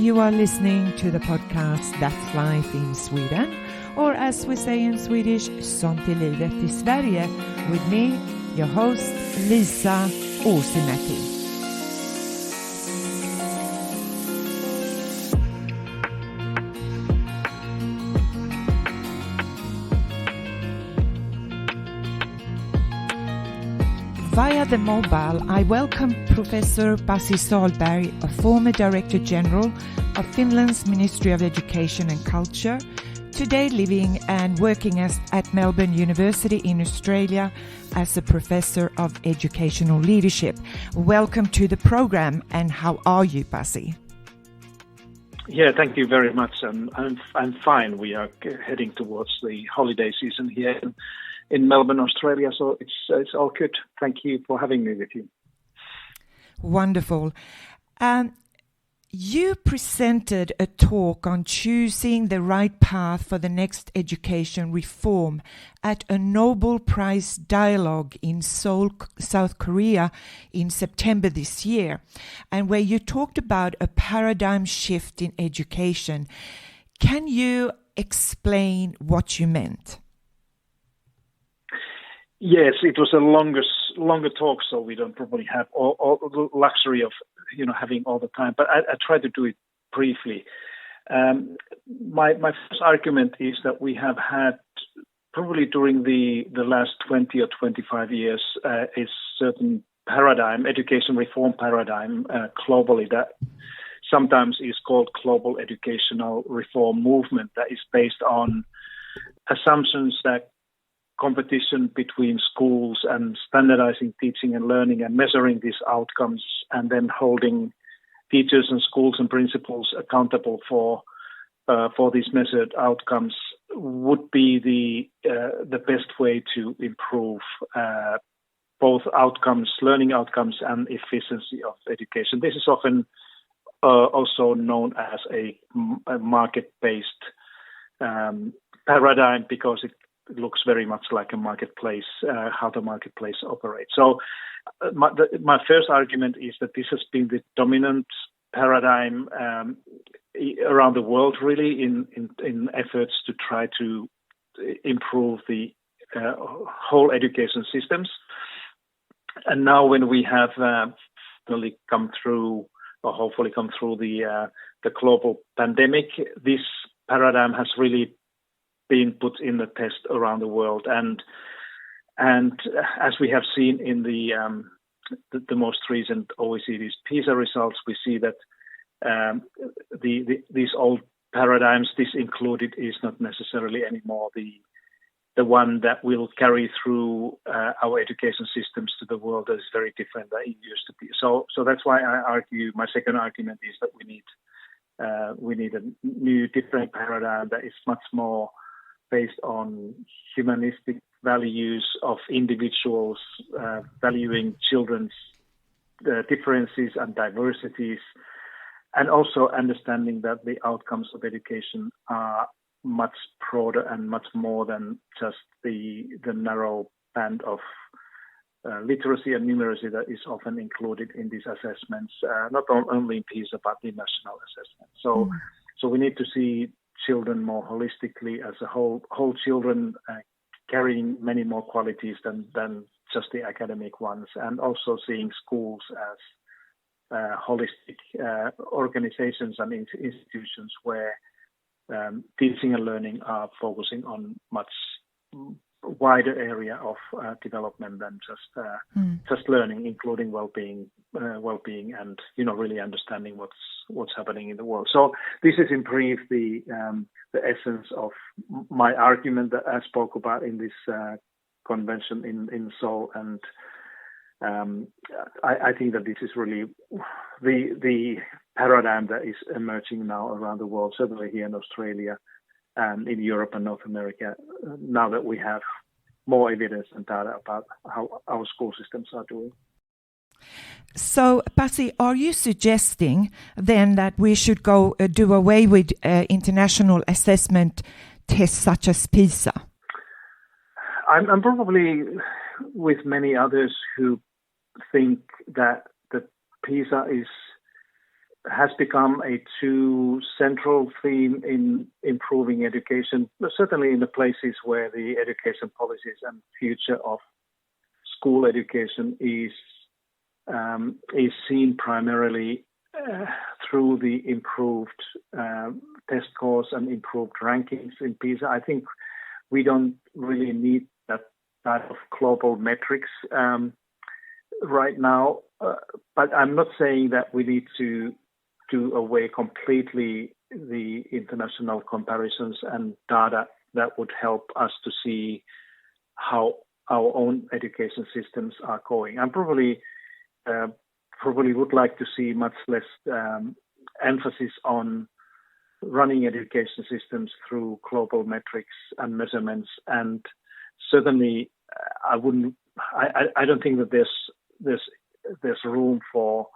You are listening to the podcast That's Life in Sweden, or as we say in Swedish, Sånt är livet i Sverige, with me, your host, Liisa Uusimäki. Via the mobile, I welcome Professor Pasi Sahlberg, a former Director General of Finland's Ministry of Education and Culture, today living and working at Melbourne University in Australia as a Professor of Educational Leadership. Welcome to the program, and how are you, Pasi? Yeah, thank you very much. I'm fine. We are heading towards the holiday season here in Melbourne, Australia, so it's all good. Thank you for having me with you. Wonderful. You presented a talk on choosing the right path for the next education reform at a Nobel Prize dialogue in Seoul, South Korea in September this year, and where you talked about a paradigm shift in education. Can you explain what you meant? Yes, it was a longer talk, so we don't probably have all the luxury of having all the time. But I try to do it briefly. My first argument is that we have had probably during the last 20 or 25 years a certain paradigm, education reform paradigm globally that sometimes is called global educational reform movement, that is based on assumptions that competition between schools and standardizing teaching and learning and measuring these outcomes, and then holding teachers and schools and principals accountable for these measured outcomes would be the best way to improve both outcomes, learning outcomes, and efficiency of education. This is often also known as a market-based paradigm because it looks very much like a marketplace, how the marketplace operates. So my first argument is that this has been the dominant paradigm around the world, really, in efforts to try to improve the whole education systems. And now when we have really come through, or hopefully come through the global pandemic, this paradigm has really being put in the test around the world, and as we have seen in the most recent OECD's PISA results, we see that these old paradigms, this included, is not necessarily anymore the one that will carry through our education systems to the world. That is very different than it used to be. So that's why I argue. My second argument is that we need a new, different paradigm that is much more based on humanistic values of individuals, valuing children's differences and diversities, and also understanding that the outcomes of education are much broader and much more than just the narrow band of literacy and numeracy that is often included in these assessments, not only in PISA but in national assessments. So we need to see children more holistically as a whole children carrying many more qualities than just the academic ones, and also seeing schools as holistic organizations and institutions where teaching and learning are focusing on much wider area of development than just learning, including well-being, and really understanding what's happening in the world. So this is in brief the essence of my argument that I spoke about in this convention in Seoul, and I think that this is really the paradigm that is emerging now around the world, certainly here in Australia and in Europe and North America, now that we have more evidence and data about how our school systems are doing. So, Pasi, are you suggesting then that we should do away with international assessment tests such as PISA? I'm probably with many others who think that PISA has become a too central theme in improving education, certainly in the places where the education policies and future of school education is seen primarily through the improved test scores and improved rankings in PISA. I think we don't really need that type of global metrics right now, but I'm not saying that we need to do away completely the international comparisons and data that would help us to see how our own education systems are going. I probably would like to see much less emphasis on running education systems through global metrics and measurements, and certainly I don't think that there's room for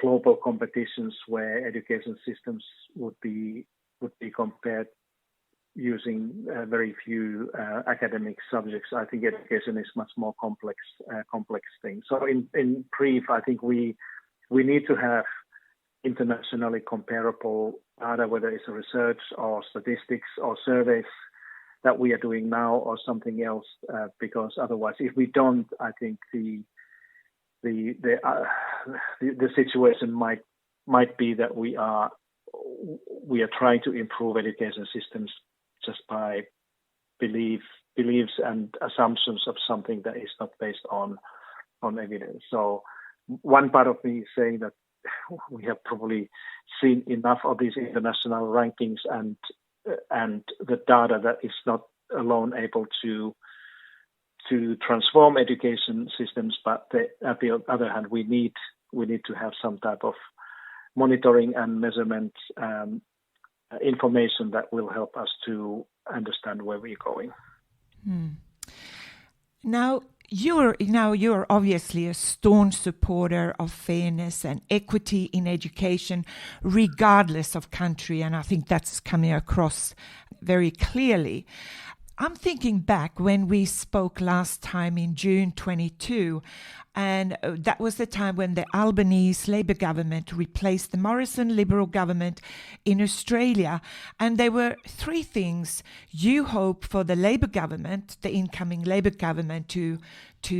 global competitions where education systems would be compared using very few academic subjects. I think education is much more complex thing. So in brief, I think we need to have internationally comparable data, whether it's research or statistics or surveys that we are doing now or something else, because otherwise, if we don't, I think the situation might be that we are trying to improve education systems just by beliefs and assumptions of something that is not based on evidence. So one part of me is saying that we have probably seen enough of these international rankings and the data that is not alone able to transform education systems, but at the other hand, we need to have some type of monitoring and measurement information that will help us to understand where we're going. Now you're obviously a staunch supporter of fairness and equity in education, regardless of country, and I think that's coming across very clearly. I'm thinking back when we spoke last time in June 22, and that was the time when the Albanese Labour government replaced the Morrison Liberal government in Australia. And there were three things you hope for the Labour government, the incoming Labour government, to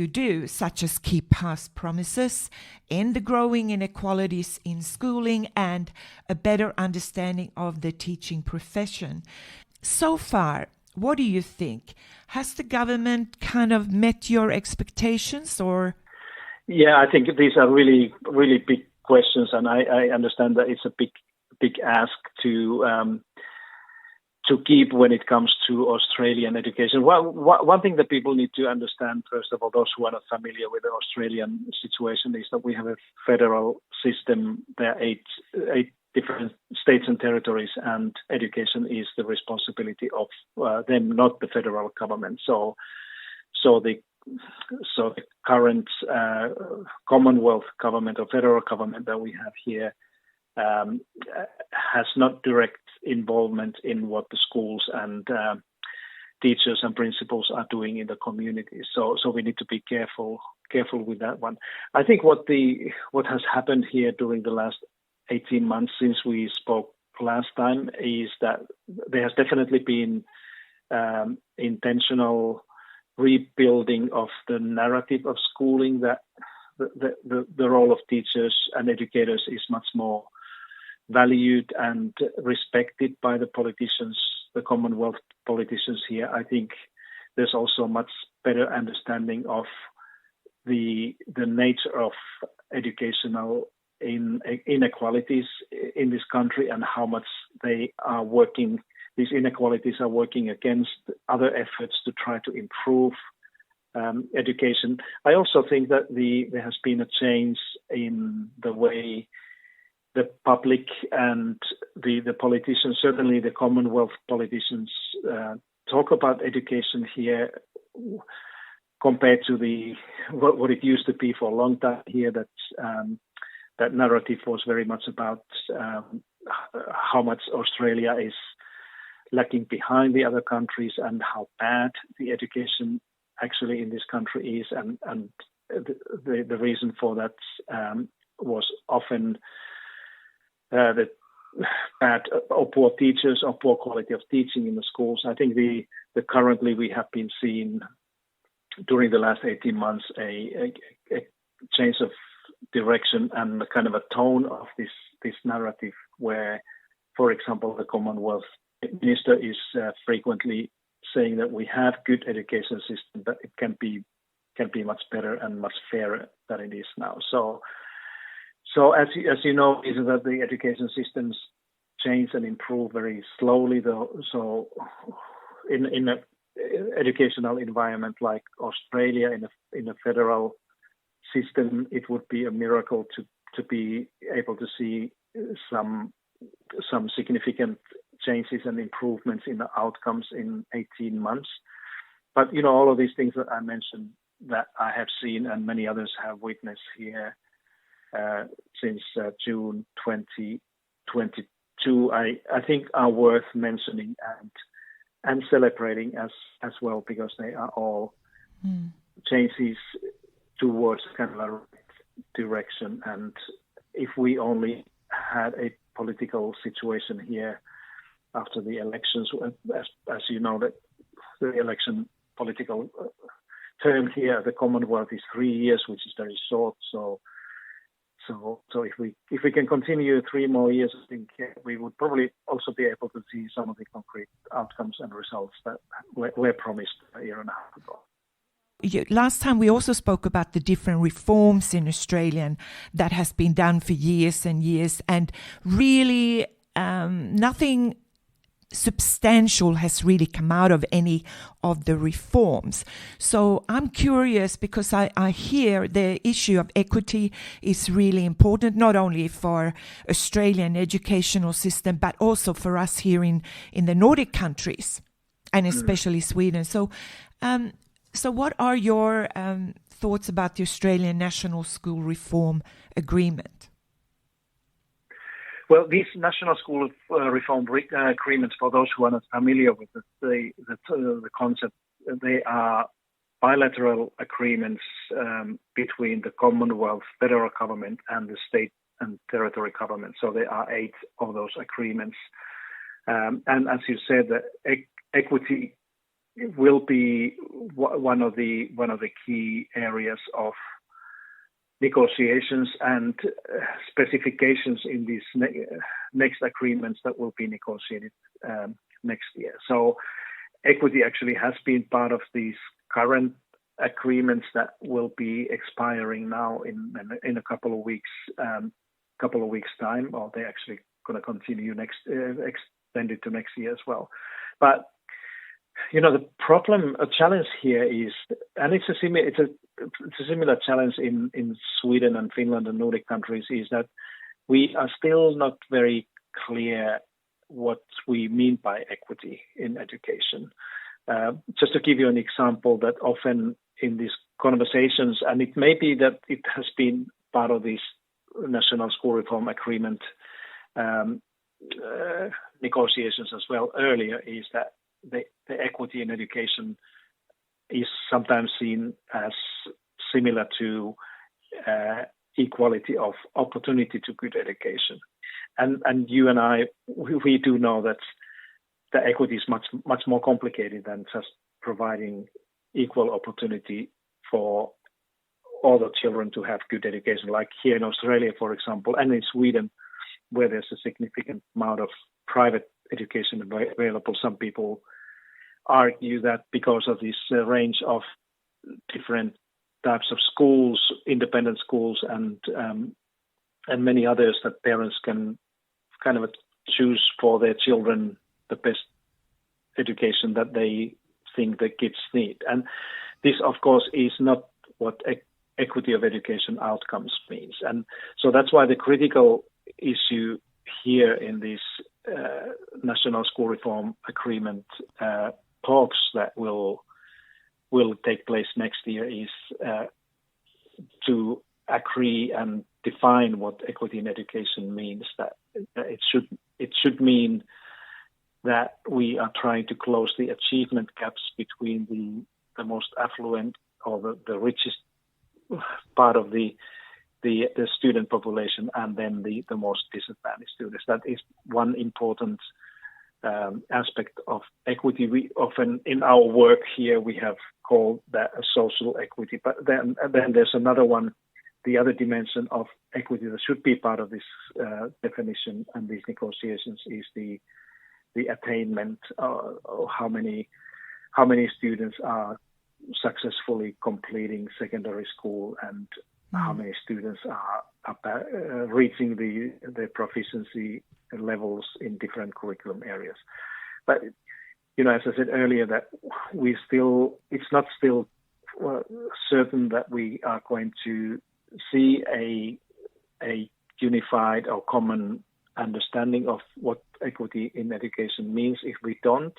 do, such as keep past promises, end the growing inequalities in schooling, and a better understanding of the teaching profession. So far, what do you think? Has the government kind of met your expectations, or? Yeah, I think these are really, really big questions, and I understand that it's a big ask to keep when it comes to Australian education. Well, one thing that people need to understand, first of all, those who are not familiar with the Australian situation, is that we have a federal system. There are eight different states and territories, and education is the responsibility of them, not the federal government. So the current Commonwealth government or federal government that we have here has not direct involvement in what the schools and teachers and principals are doing in the community. So we need to be careful with that one. I think what has happened here during the last 18 months since we spoke last time is that there has definitely been intentional rebuilding of the narrative of schooling, that the role of teachers and educators is much more valued and respected by the politicians, the Commonwealth politicians here. I think there's also much better understanding of the nature of educational inequalities in this country and how much these inequalities are working against other efforts to try to improve education. I also think that there has been a change in the way the public and the politicians, certainly the Commonwealth politicians, talk about education here compared to what it used to be for a long time here. That narrative was very much about how much Australia is lagging behind the other countries and how bad the education actually in this country is, and the reason for that was often the bad or poor teachers or poor quality of teaching in the schools. I think the currently we have been seeing during the last 18 months a change of direction and a kind of a tone of this narrative where, for example, the Commonwealth Minister is frequently saying that we have good education system, but it can be much better and much fairer than it is now. So as you know, is that the education systems change and improve very slowly, though. So in an educational environment like Australia, in a federal system, it would be a miracle to be able to see some significant changes and improvements in the outcomes in 18 months. But all of these things that I mentioned that I have seen and many others have witnessed here since June 2022, I think are worth mentioning and celebrating as well, because they are all changes towards kind of a right direction. And if we only had a political situation here after the elections, as you know, that the election political term here, the Commonwealth is 3 years, which is very short. So if we can continue 3 more years, I think we would probably also be able to see some of the concrete outcomes and results that were promised a year and a half ago. Last time we also spoke about the different reforms in Australia that has been done for years and years, and really nothing substantial has really come out of any of the reforms. So I'm curious, because I hear the issue of equity is really important, not only for Australian educational system, but also for us here in the Nordic countries, and especially Sweden. So what are your thoughts about the Australian National School Reform Agreement? Well, these national school reform agreements, for those who are not familiar with the concept, they are bilateral agreements between the Commonwealth federal government and the state and territory government. So there are 8 of those agreements. And as you said, equity will be one of the key areas of negotiations and specifications in these next agreements that will be negotiated next year. So equity actually has been part of these current agreements that will be expiring now in a couple of weeks time, or they're actually going to continue extended to next year as well. But the problem, a challenge here is, and it's a similar challenge in Sweden and Finland and Nordic countries, is that we are still not very clear what we mean by equity in education. Just to give you an example, that often in these conversations, and it may be that it has been part of this National School Reform Agreement negotiations as well earlier, is that the equity in education is sometimes seen as similar to equality of opportunity to good education. And you and I, we do know that the equity is much more complicated than just providing equal opportunity for all the children to have good education, like here in Australia, for example, and in Sweden, where there's a significant amount of private education available. Some people argue that because of this range of different types of schools, independent schools, and many others, that parents can kind of choose for their children the best education that they think the kids need. And this, of course, is not what equity of education outcomes means. And so that's why the critical issue here in this National School Reform Agreement talks that will take place next year is to agree and define what equity in education means. That it should mean that we are trying to close the achievement gaps between the most affluent or the richest part of the the student population and then the most disadvantaged students. That is one important aspect of equity. We often, in our work here, we have called that a social equity. But then there's another one, the other dimension of equity that should be part of this definition and these negotiations is the attainment, or how many students are successfully completing secondary school and how many students are reaching the proficiency levels in different curriculum areas. But as I said earlier, that it's not still certain that we are going to see a unified or common understanding of what equity in education means. If we don't,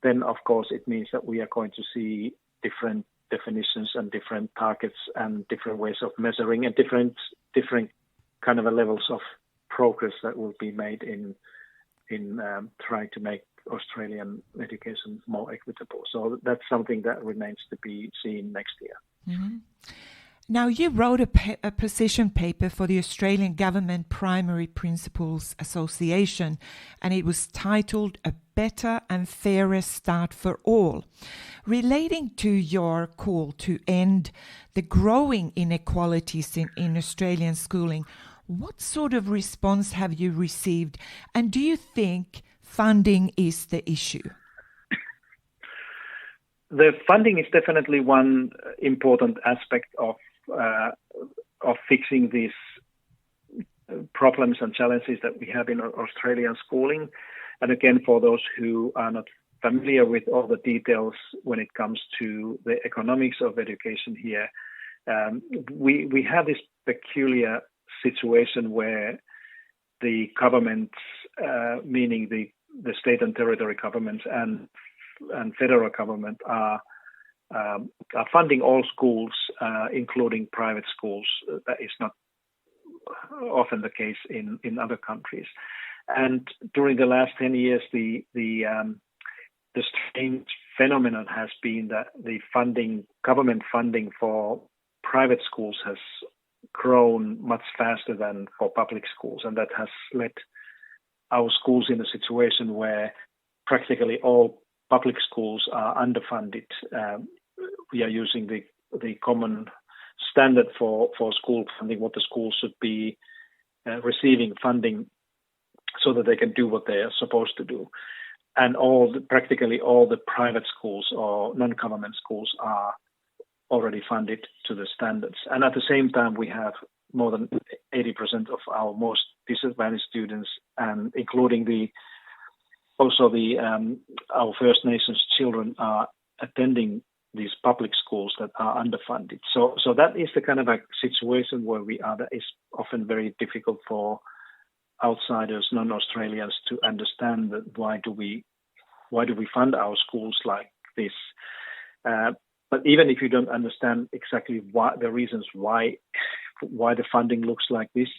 then of course it means that we are going to see different definitions and different targets and different ways of measuring and different kind of levels of progress that will be made in trying to make Australian education more equitable. So that's something that remains to be seen next year. Mm-hmm. Now, you wrote a position paper for the Australian Government Primary Principals Association, and it was titled A Better and Fairer Start for All, relating to your call to end the growing inequalities in Australian schooling. What sort of response have you received, and do you think funding is the issue? The funding is definitely one important aspect of fixing these problems and challenges that we have in Australian schooling. And again, for those who are not familiar with all the details when it comes to the economics of education here, we have this peculiar situation where the governments, meaning the state and territory governments and federal government are funding all schools, including private schools. That is not often the case in other countries. And during the last 10 years, the strange phenomenon has been that the government funding for private schools has grown much faster than for public schools, and that has led our schools in a situation where practically all public schools are underfunded. We are using the common standard for school funding, what the schools should be receiving funding so that they can do what they are supposed to do. And practically all the private schools or non-government schools are already funded to the standards. And at the same time, we have more than 80% of our most disadvantaged students, and including our First Nations children are attending these public schools that are underfunded. So that is the kind of a situation where we are. That is often very difficult for outsiders, non-Australians, to understand that why do we fund our schools like this. But even if you don't understand exactly the reasons why the funding looks like this,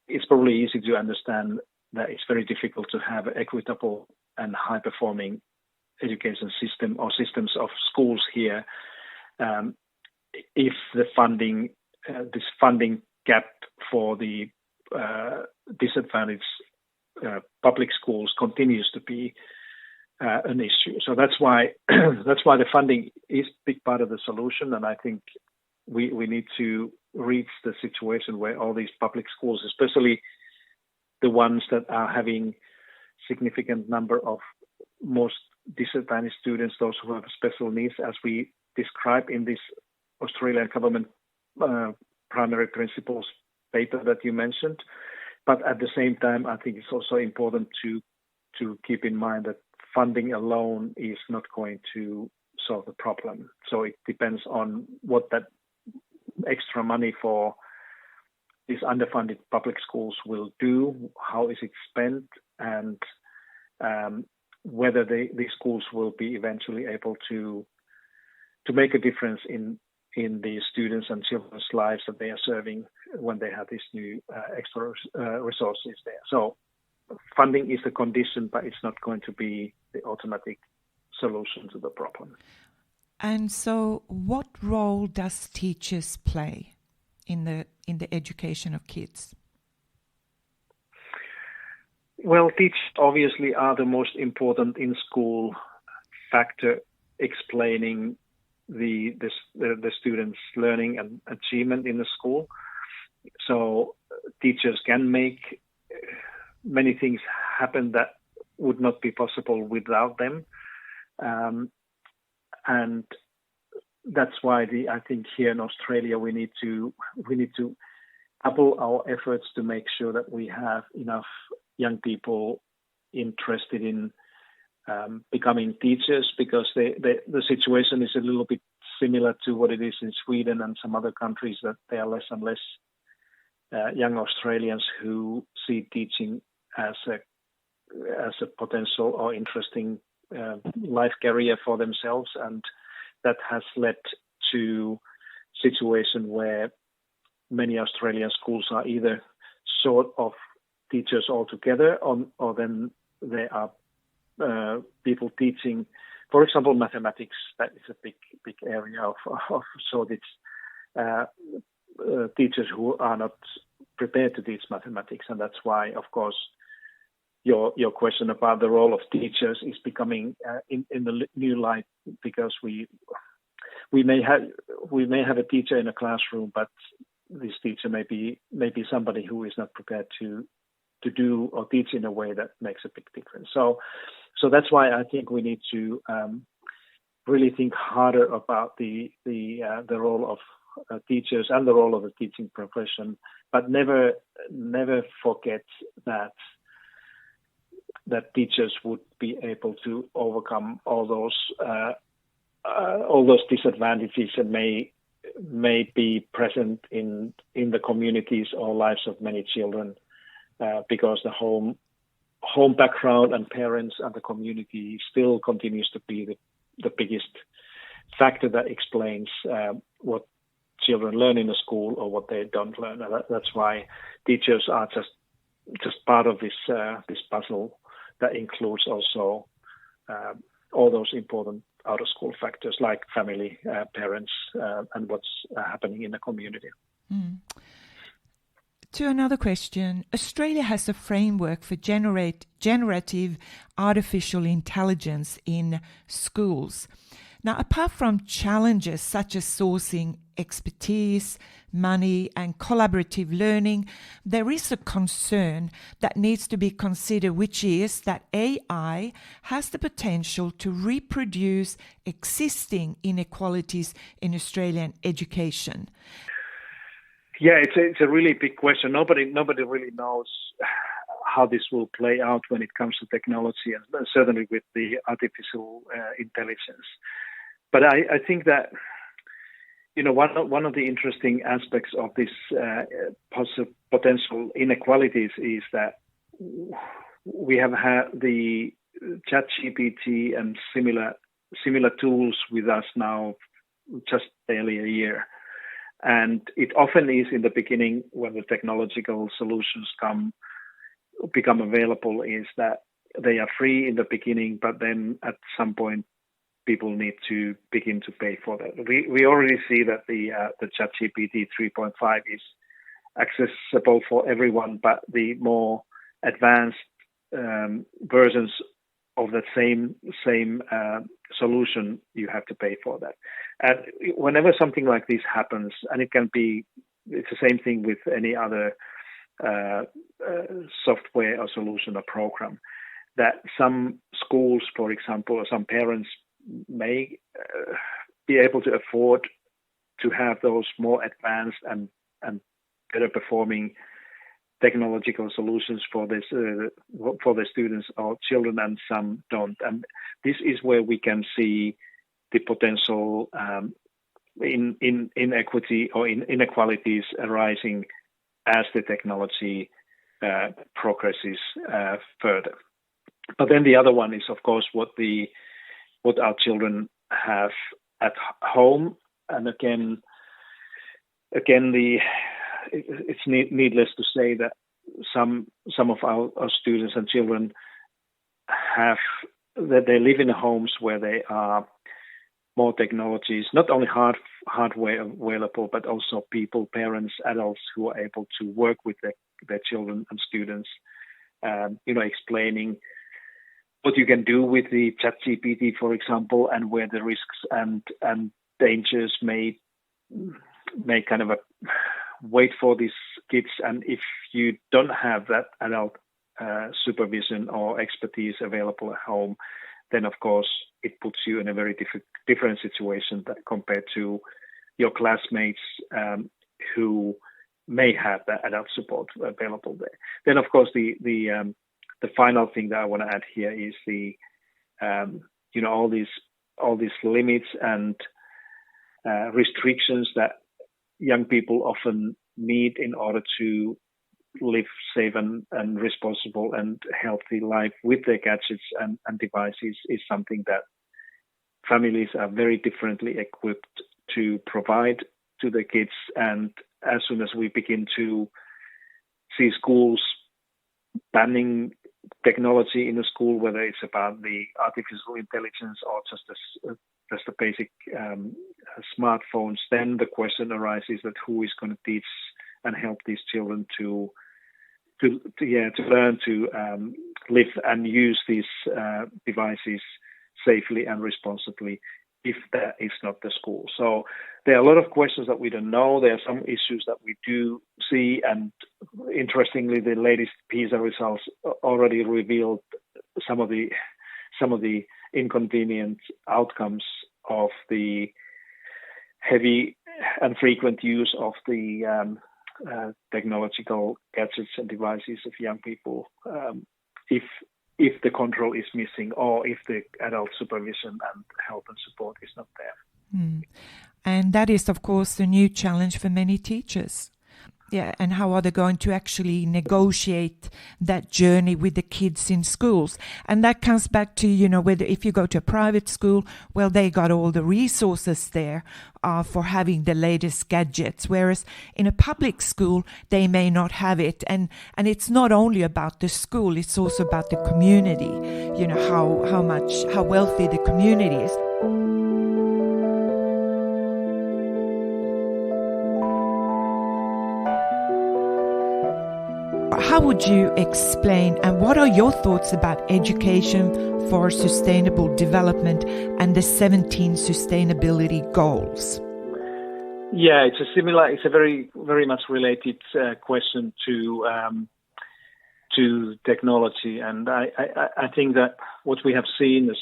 it's probably easy to understand that it's very difficult to have an equitable and high-performing education system or systems of schools here if the funding, this funding gap for the disadvantaged public schools continues to be an issue. So that's why the funding is a big part of the solution, and I think we need to reach the situation where all these public schools, especially the ones that are having significant number of most disadvantaged students, those who have special needs, as we describe in this Australian government primary principles paper that you mentioned. But at the same time, I think it's also important to keep in mind that funding alone is not going to solve the problem. So it depends on what that extra money for these underfunded public schools will do, how is it spent, and whether these schools will be eventually able to make a difference in the students' and children's lives that they are serving when they have these new extra resources there. So funding is a condition, but it's not going to be the automatic solution to the problem. And so what role does teachers play? in the education of kids? Well, teachers obviously are the most important in school factor explaining the students' learning and achievement in the school. So teachers can make many things happen that would not be possible without them. And that's why I think here in Australia we need to double our efforts to make sure that we have enough young people interested in becoming teachers, because the situation is a little bit similar to what it is in Sweden and some other countries, that there are less and less young Australians who see teaching as a potential or interesting life career for themselves, and that has led to situation where many Australian schools are either short of teachers altogether, or then there are people teaching, for example, mathematics. That is a big area of shortage. Teachers who are not prepared to teach mathematics, and that's why, of course, your question about the role of teachers is becoming in the new light, because we may have a teacher in a classroom, but this teacher may be somebody who is not prepared to do or teach in a way that makes a big difference. So that's why I think we need to really think harder about the role of teachers and the role of the teaching profession, but never forget that teachers would be able to overcome all those disadvantages and may be present in the communities or lives of many children, because the home background and parents and the community still continues to be the biggest factor that explains what children learn in the school or what they don't learn. And that's why teachers are just part of this puzzle that includes also all those important out-of-school factors like family, parents, and what's happening in the community. Mm. To another question, Australia has a framework for generative artificial intelligence in schools. Now, apart from challenges such as sourcing expertise, money, and collaborative learning, there is a concern that needs to be considered, which is that AI has the potential to reproduce existing inequalities in Australian education. Yeah, it's a really big question. Nobody really knows how this will play out when it comes to technology, and certainly with the artificial intelligence. But I think that, you know, one of the interesting aspects of this potential inequalities is that we have had the ChatGPT and similar tools with us now just barely a year. And it often is in the beginning, when the technological solutions become available, is that they are free in the beginning, but then at some point people need to begin to pay for that. We already see that the ChatGPT 3.5 is accessible for everyone, but the more advanced versions of the same solution, you have to pay for that. And whenever something like this happens, and it's the same thing with any other software or solution or program, that some schools, for example, or some parents may be able to afford to have those more advanced and better performing technological solutions for the students or children, and some don't. And this is where we can see the potential in inequity or in inequalities arising as the technology progresses further. But then the other one is, of course, what our children have at home. And again, it's needless to say that some of our students and children they live in homes where they are more technologies, not only hardware available, but also people, parents, adults who are able to work with their children and students, explaining what you can do with the ChatGPT, for example, and where the risks and dangers may kind of wait for these kids. And if you don't have that adult supervision or expertise available at home, then of course it puts you in a very different situation compared to your classmates who may have that adult support available there. Then of course the final thing that I want to add here is all these limits and restrictions that young people often need in order to live safe and responsible and healthy life with their gadgets and devices is something that families are very differently equipped to provide to the kids. And as soon as we begin to see schools banning technology in a school, whether it's about the artificial intelligence or just the basic smartphones, then the question arises that who is going to teach and help these children to learn to live and use these devices safely and responsibly, if that is not the school. So there are a lot of questions that we don't know. There are some issues that we do see, and interestingly, the latest PISA results already revealed some of the inconvenient outcomes of the heavy and frequent use of the technological gadgets and devices of young people, if the control is missing or if the adult supervision and help and support is not there. And that is, of course, a new challenge for many teachers. Yeah, and how are they going to actually negotiate that journey with the kids in schools? And that comes back to, whether if you go to a private school, well, they got all the resources there for having the latest gadgets, whereas in a public school, they may not have it. And it's not only about the school, it's also about the community, how wealthy the community is. How would you explain, and what are your thoughts about education for sustainable development and the 17 sustainability goals? Yeah, it's a very, very much related question to technology. And I think that what we have seen is,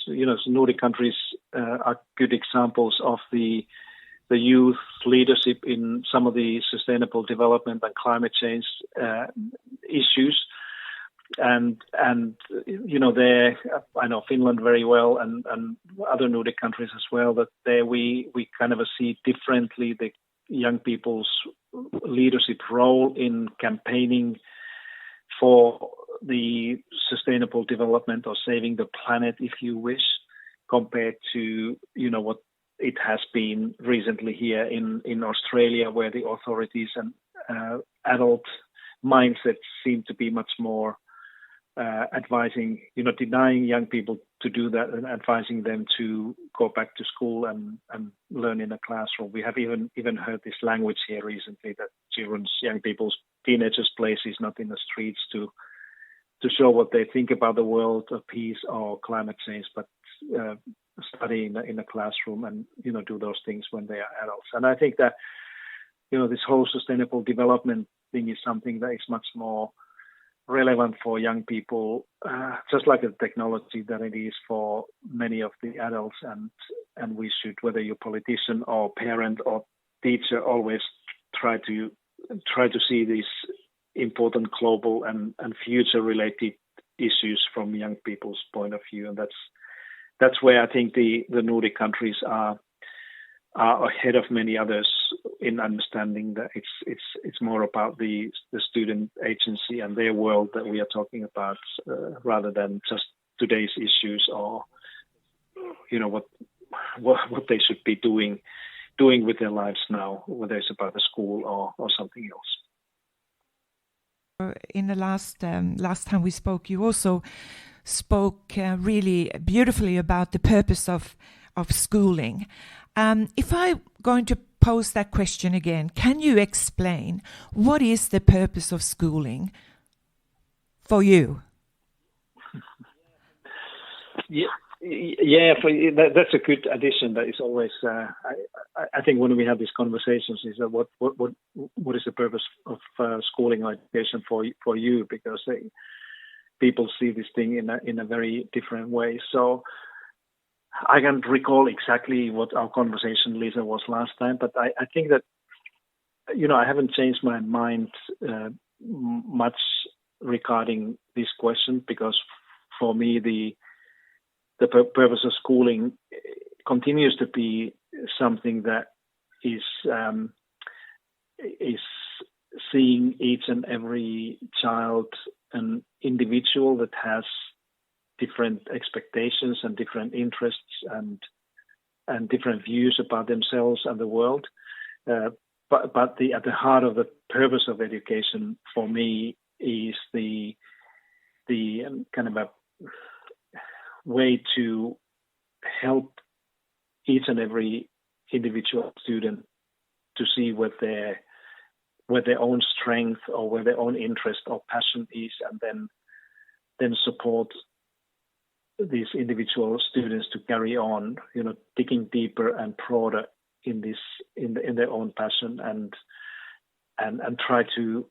Nordic countries are good examples of the youth leadership in some of the sustainable development and climate change issues. And there, I know Finland very well and other Nordic countries as well, that there we kind of see differently the young people's leadership role in campaigning for the sustainable development or saving the planet, if you wish, compared to, what it has been recently here in Australia, where the authorities and adult mindsets seem to be much more advising, denying young people to do that and advising them to go back to school and learn in a classroom. We have even heard this language here recently that young people's teenagers' place is not in the streets to show what they think about the world of peace or climate change, but study in a classroom and do those things when they are adults. And I think that this whole sustainable development thing is something that is much more relevant for young people, just like the technology that it is for many of the adults. And we should, whether you're politician or parent or teacher, always try to see these important global and future related issues from young people's point of view. And that's where I think the Nordic countries are ahead of many others in understanding that it's more about the student agency and their world that we are talking about, rather than just today's issues or what they should be doing with their lives now, whether it's about the school or something else. In the last time we spoke, you also spoke really beautifully about the purpose of of schooling. If I'm going to pose that question again, can you explain what is the purpose of schooling for you? That's a good addition. That is always, I think, when we have these conversations, is that what is the purpose of schooling or education for you? Because people see this thing in a very different way. So I can't recall exactly what our conversation, Liisa, was last time, but I think that I haven't changed my mind much regarding this question, because for me the purpose of schooling continues to be something that is seeing each and every child an individual that has different expectations and different interests and different views about themselves and the world. But at the heart of the purpose of education for me is the kind of a way to help each and every individual student to see where their own strength or where their own interest or passion is, and then support these individual students to carry on, digging deeper and broader in their own passion, and try to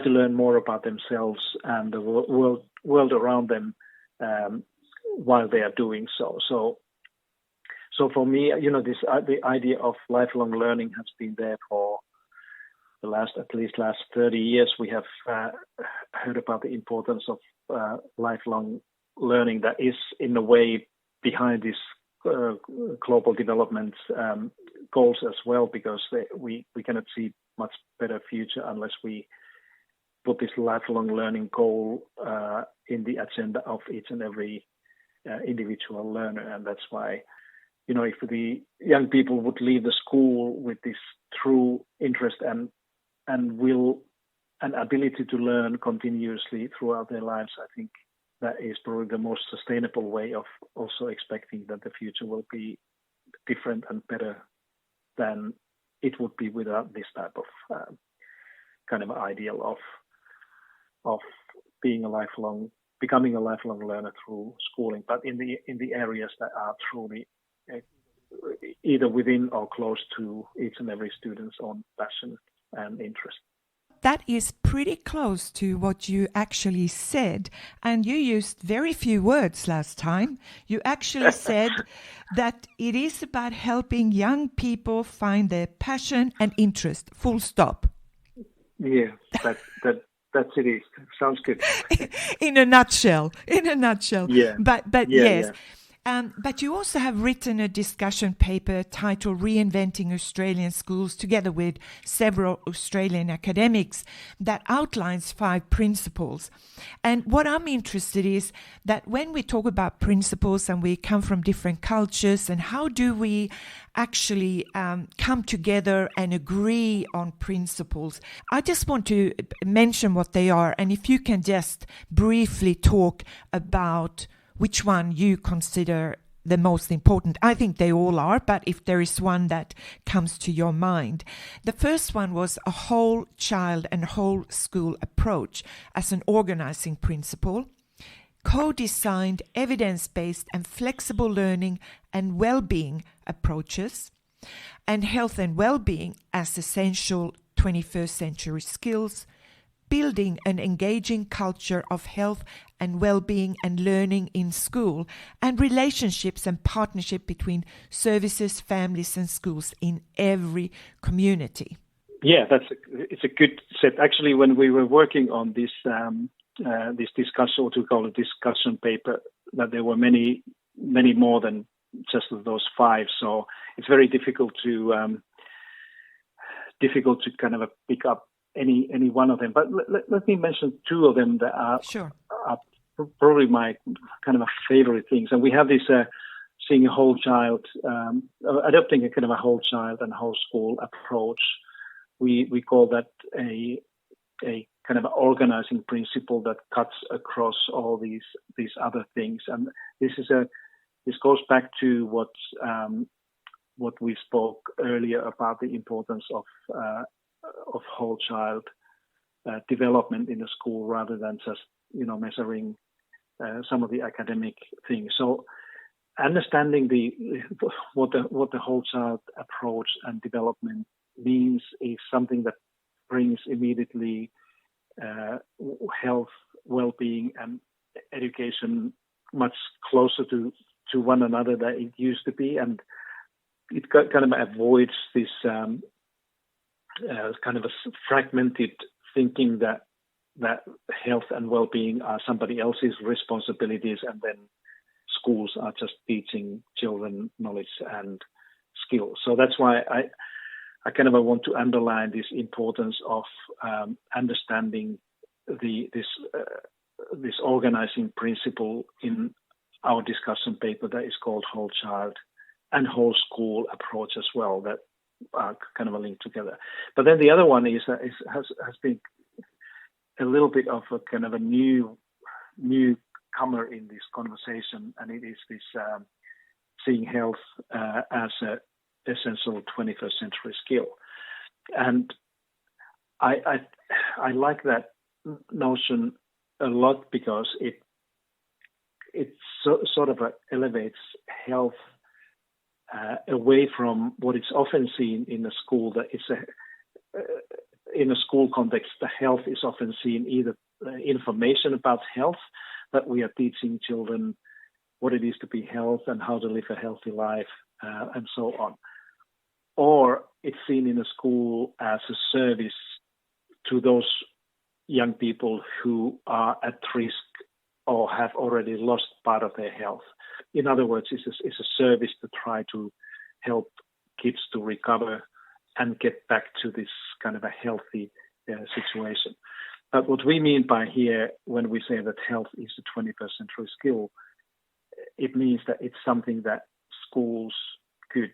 learn more about themselves and the world around them while they are doing so. So for me, the idea of lifelong learning has been there for the last 30 years. We have heard about the importance of lifelong learning that is in a way behind these global development goals as well, because we cannot see much better future unless we put this lifelong learning goal in the agenda of each and every individual learner. And that's why, if the young people would leave the school with this true interest and will and ability to learn continuously throughout their lives, I think that is probably the most sustainable way of also expecting that the future will be different and better than it would be without this type of kind of ideal of becoming a lifelong learner through schooling, but in the areas that are truly either within or close to each and every student's own passion and interest. That is pretty close to what you actually said, and you used very few words last time. You actually said that it is about helping young people find their passion and interest, full stop. Yeah, that's it is. Sounds good. In a nutshell. Yeah. But yeah, yes. Yeah. But you also have written a discussion paper titled Reinventing Australian Schools, together with several Australian academics, that outlines 5 principles. And what I'm interested in is that when we talk about principles and we come from different cultures, and how do we actually come together and agree on principles? I just want to mention what they are, and if you can just briefly talk about which one you consider the most important. I think they all are, but if there is one that comes to your mind. The first one was a whole child and whole school approach as an organizing principle. Co-designed, evidence-based and flexible learning and well-being approaches. And health and well-being as essential 21st century skills. Building an engaging culture of health and well-being and learning in school, and relationships and partnership between services, families and schools in every community. Yeah, it's a good set. Actually, when we were working on this discussion, what we call a discussion paper, that there were many more than just those 5. So it's very difficult to kind of pick up any one of them, but let me mention 2 of them that are probably my kind of favorite things. And we have this seeing a whole child, adopting a kind of a whole child and whole school approach. We call that a kind of organizing principle that cuts across all these other things. And this is this goes back to what we spoke earlier about the importance of whole child development in the school rather than just measuring some of the academic things. So understanding what the whole child approach and development means is something that brings immediately health, well-being, and education much closer to one another than it used to be, and it kind of avoids this kind of a fragmented thinking that health and well-being are somebody else's responsibilities, and then schools are just teaching children knowledge and skills. So that's why I kind of want to underline this importance of understanding this organizing principle in our discussion paper that is called Whole Child and Whole School approach as well, that are kind of linked together. But then the other one has been a little bit of a kind of a newcomer in this conversation, and it is this seeing health as an essential 21st century skill. And I like that notion a lot because it sort of elevates health away from what is often seen in a school. That it's in a school context, the health is often seen either information about health, that we are teaching children what it is to be health and how to live a healthy life and so on. Or it's seen in a school as a service to those young people who are at risk or have already lost part of their health. In other words, it's a service to try to help kids to recover and get back to this kind of a healthy situation. But what we mean by here, when we say that health is a 21st century skill, it means that it's something that schools could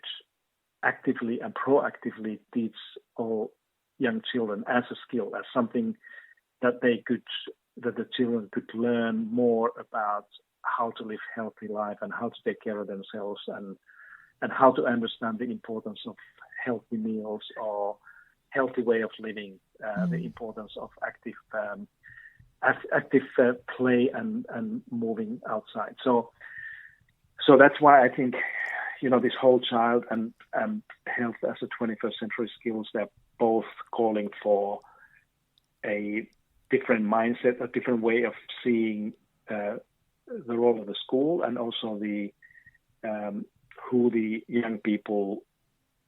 actively and proactively teach all young children as a skill, as something that the children could learn more about how to live healthy life and how to take care of themselves and how to understand the importance of healthy meals or healthy way of living, the importance of active play and moving outside. So that's why I think this whole child and health as a 21st century skills, they're both calling for a different mindset, a different way of seeing the role of the school, and also the who the young people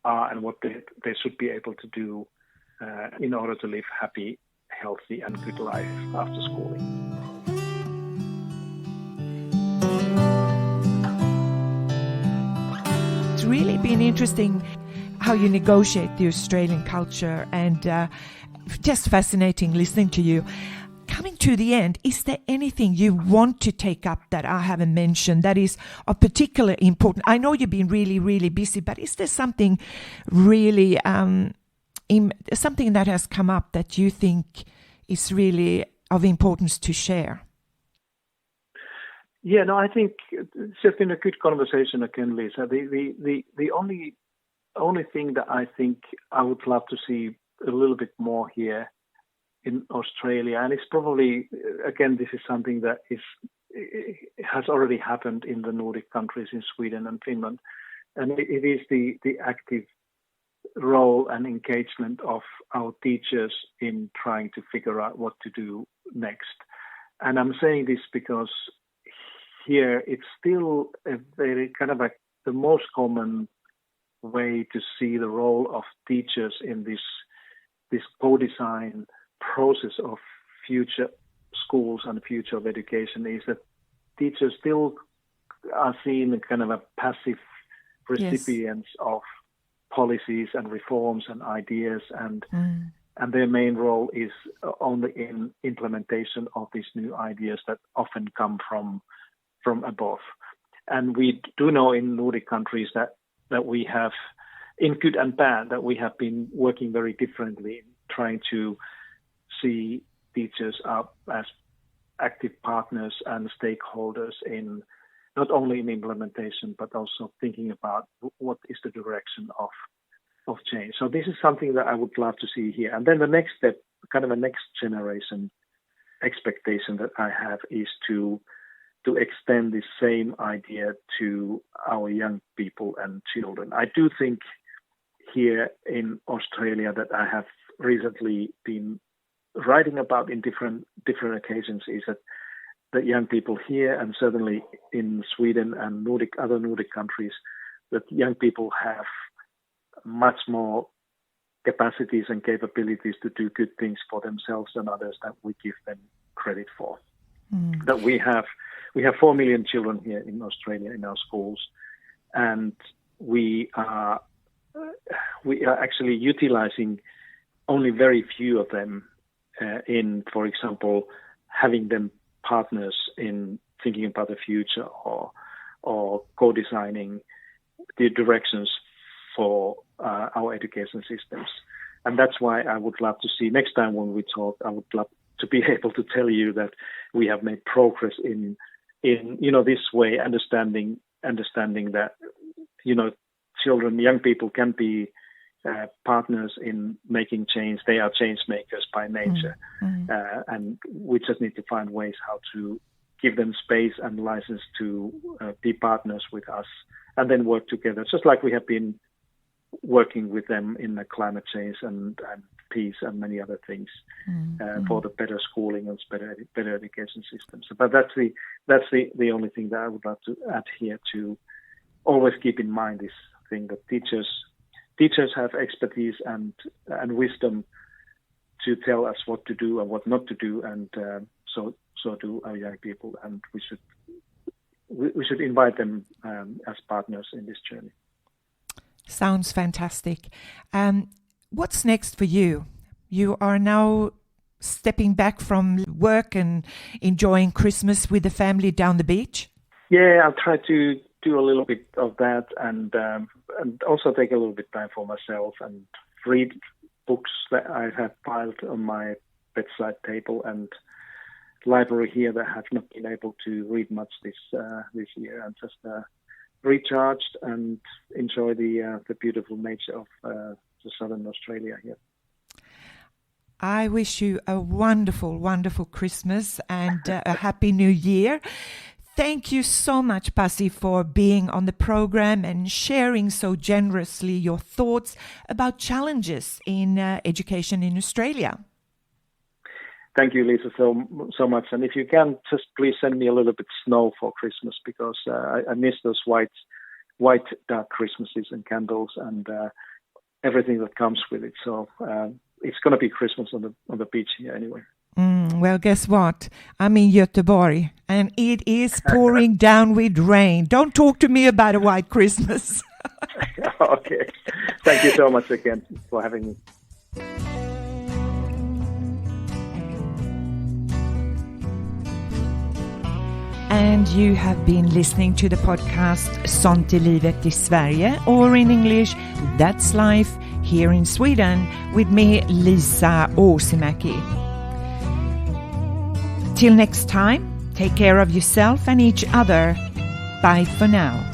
are and what they should be able to do in order to live happy, healthy, and good life after schooling. It's really been interesting how you negotiate the Australian culture, and just fascinating listening to you. Coming to the end, is there anything you want to take up that I haven't mentioned that is of particular importance? I know you've been really, really busy, but is there something really, something that has come up that you think is really of importance to share? Yeah, no, I think it's just been a good conversation again, Liisa. The only thing that I think I would love to see a little bit more here in Australia, and it's probably, again, this is something that has already happened in the Nordic countries, in Sweden and Finland, and it is the active role and engagement of our teachers in trying to figure out what to do next. And I'm saying this because here it's still a very kind of the most common way to see the role of teachers in this co-design process of future schools and future of education is that teachers still are seen as kind of a passive recipients of policies and reforms and ideas, and their main role is only in implementation of these new ideas that often come from above. And we do know in Nordic countries that we have, in good and bad, that we have been working very differently in trying to see teachers up as active partners and stakeholders in not only in implementation, but also thinking about what is the direction of change. So this is something that I would love to see here. And then the next step, kind of a next generation expectation that I have, is to extend the same idea to our young people and children. I do think here in Australia that I have recently been writing about in different occasions is that young people here, and certainly in Sweden and other Nordic countries, that young people have much more capacities and capabilities to do good things for themselves than others that we give them credit for. That we have 4 million children here in Australia in our schools, and we are actually utilizing only very few of them in, for example, having them partners in thinking about the future or co-designing the directions for our education systems. And that's why I would love to see next time when we talk, I would love to be able to tell you that we have made progress in this way, understanding that, children, young people can be partners in making change. They are change makers by nature. And we just need to find ways how to give them space and license to be partners with us and then work together, just like we have been working with them in the climate change and peace and many other things for the better schooling and better education systems. But that's the only thing that I would like to add here, to always keep in mind this thing that teachers have expertise and wisdom to tell us what to do and what not to do, and so do our young people, and we should invite them as partners in this journey. Sounds fantastic. What's next for you? You are now stepping back from work and enjoying Christmas with the family down the beach? Yeah, I'll try to do a little bit of that, and also take a little bit time for myself and read books that I have piled on my bedside table and library here that I have not been able to read much this year, and just recharged and enjoy the beautiful nature of the southern Australia here. I wish you a wonderful, wonderful Christmas and a happy New Year. Thank you so much, Pasi, for being on the program and sharing so generously your thoughts about challenges in education in Australia. Thank you, Liisa, so much. And if you can, just please send me a little bit of snow for Christmas, because I miss those white dark Christmases and candles and everything that comes with it. So it's going to be Christmas on the beach here anyway. Well, guess what? I'm in Göteborg and it is pouring down with rain. Don't talk to me about a white Christmas. Okay. Thank you so much again for having me. And you have been listening to the podcast Sånt är livet i Sverige, or in English, That's Life here in Sweden, with me, Liisa Åsimäki. Till next time, take care of yourself and each other. Bye for now.